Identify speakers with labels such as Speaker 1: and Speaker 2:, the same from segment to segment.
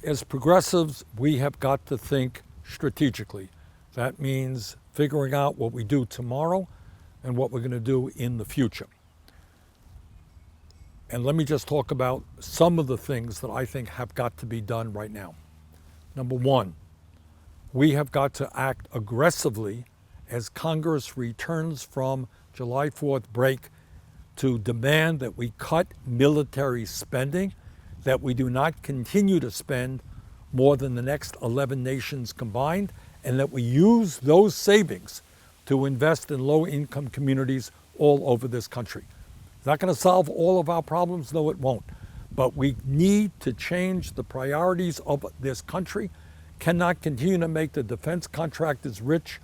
Speaker 1: As progressives, we have got to think strategically. That means figuring out what we do tomorrow and what we're going to do in the future. And let me just talk about some of the things that I think have got to be done right now. Number one, we have got to act aggressively as Congress returns from July 4th break to demand that we cut military spending, that we do not continue to spend more than the next 11 nations combined, and that we use those savings to invest in low-income communities all over this country. It's not going to solve all of our problems, no it won't. But we need to change the priorities of this country. Cannot continue to make the defense contractors rich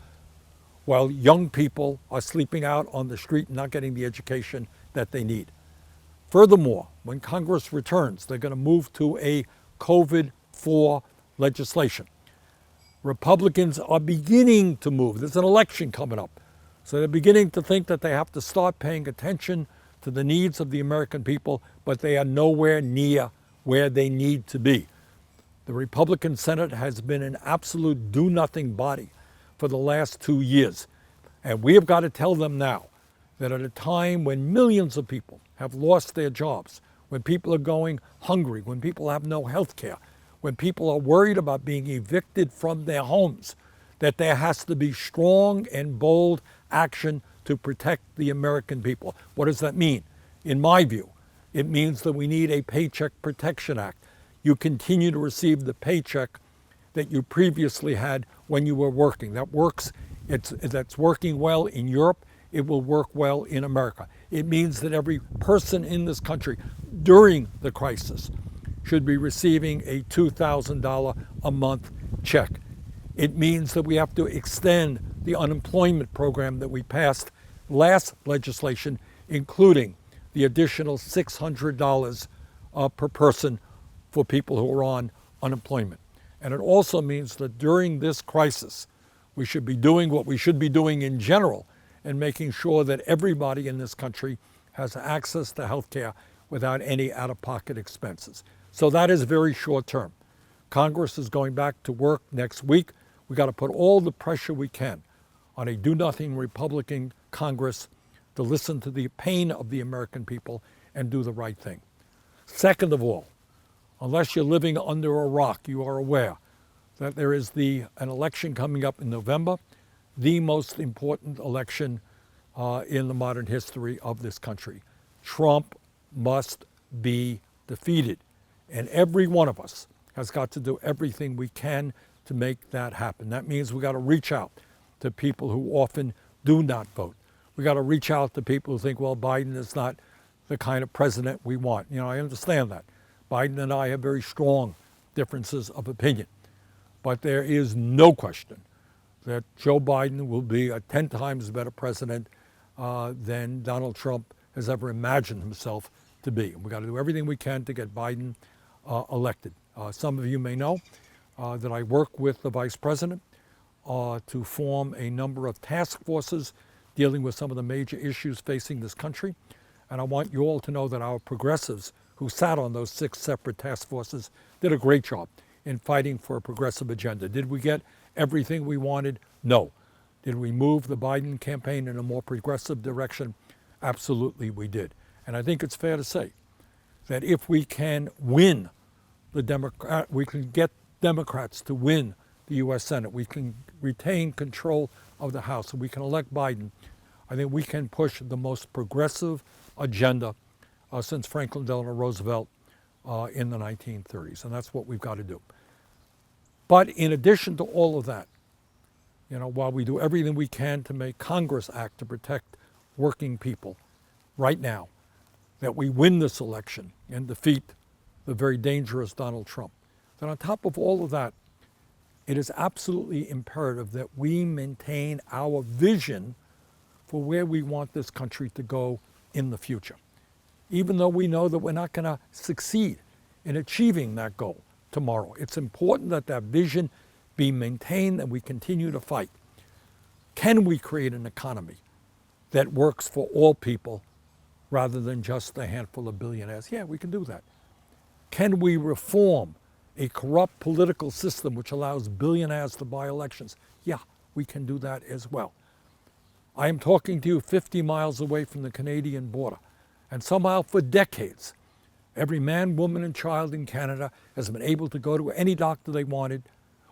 Speaker 1: while young people are sleeping out on the street and not getting the education that they need. Furthermore, when Congress returns, they're going to move to a COVID-4 legislation. Republicans are beginning to move. There's an election coming up. So they're beginning to think that they have to start paying attention to the needs of the American people, but they are nowhere near where they need to be. The Republican Senate has been an absolute do-nothing body for the last 2 years. And we have got to tell them now that at a time when millions of people have lost their jobs, when people are going hungry, when people have no health care, when people are worried about being evicted from their homes, that there has to be strong and bold action to protect the American people. What does that mean? In my view, it means that we need a Paycheck Protection Act. You continue to receive the paycheck that you previously had when you were working. That works. That's working well in Europe. It will work well in America. It means that every person in this country during the crisis should be receiving a $2,000 a month check. It means that we have to extend the unemployment program that we passed last legislation, including the additional $600 per person for people who are on unemployment. And it also means that during this crisis, we should be doing what we should be doing in general and making sure that everybody in this country has access to health care without any out-of-pocket expenses. So that is very short term. Congress is going back to work next week. We got to put all the pressure we can on a do-nothing Republican Congress to listen to the pain of the American people and do the right thing. Second of all, unless you're living under a rock, you are aware that there is an election coming up in November, the most important election in the modern history of this country. Trump must be defeated. And every one of us has got to do everything we can to make that happen. That means we got to reach out to people who often do not vote. We got to reach out to people who think, well, Biden is not the kind of president we want. You know, I understand that. Biden and I have very strong differences of opinion. But there is no question that Joe Biden will be a 10 times better president than Donald Trump has ever imagined himself to be. And we got to do everything we can to get Biden elected. Some of you may know that I work with the vice president to form a number of task forces dealing with some of the major issues facing this country. And I want you all to know that our progressives who sat on those 6 separate task forces did a great job in fighting for a progressive agenda. Did we get everything we wanted? No. Did we move the Biden campaign in a more progressive direction? Absolutely we did. And I think it's fair to say that if we can win we can get Democrats to win the U.S. Senate, we can retain control of the House, and we can elect Biden, I think we can push the most progressive agenda since Franklin Delano Roosevelt in the 1930s, and that's what we've got to do. But in addition to all of that, you know, while we do everything we can to make Congress act to protect working people right now, that we win this election and defeat the very dangerous Donald Trump. Then on top of all of that, it is absolutely imperative that we maintain our vision for where we want this country to go in the future. Even though we know that we're not going to succeed in achieving that goal tomorrow, it's important that that vision be maintained and we continue to fight. Can we create an economy that works for all people rather than just a handful of billionaires? Yeah, we can do that. Can we reform a corrupt political system which allows billionaires to buy elections. Yeah, we can do that as well. I am talking to you 50 miles away from the Canadian border, and somehow for decades, every man, woman, and child in Canada has been able to go to any doctor they wanted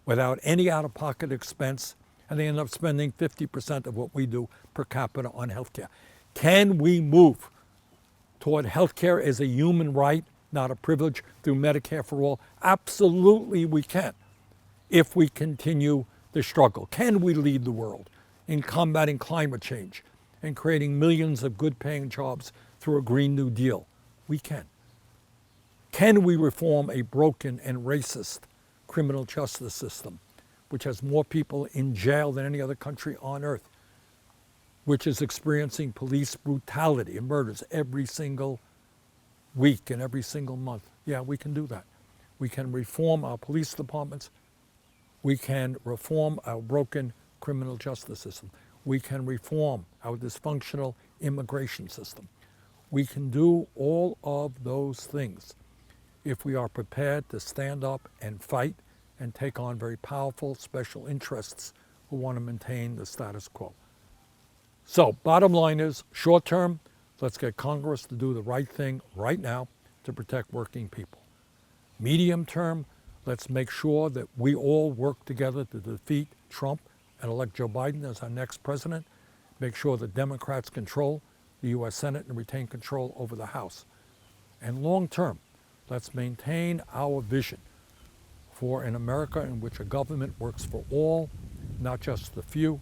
Speaker 1: without any out-of-pocket expense, and they end up spending 50% of what we do per capita on healthcare. Can we move toward healthcare as a human right, not a privilege, through Medicare for all? Absolutely we can, if we continue the struggle. Can we lead the world in combating climate change and creating millions of good-paying jobs through a Green New Deal? We can. Can we reform a broken and racist criminal justice system, which has more people in jail than any other country on earth, which is experiencing police brutality and murders every single week and every single month? Yeah, we can do that. We can reform our police departments. We can reform our broken criminal justice system. We can reform our dysfunctional immigration system. We can do all of those things if we are prepared to stand up and fight and take on very powerful special interests who want to maintain the status quo. So, bottom line is, short term, let's get Congress to do the right thing right now to protect working people. Medium term, let's make sure that we all work together to defeat Trump and elect Joe Biden as our next president. Make sure that Democrats control the U.S. Senate and retain control over the House. And long term, let's maintain our vision for an America in which a government works for all, not just the few,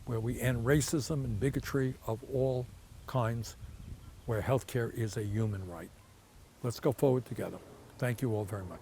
Speaker 1: where we end racism and bigotry of all kinds, where healthcare is a human right. Let's go forward together. Thank you all very much.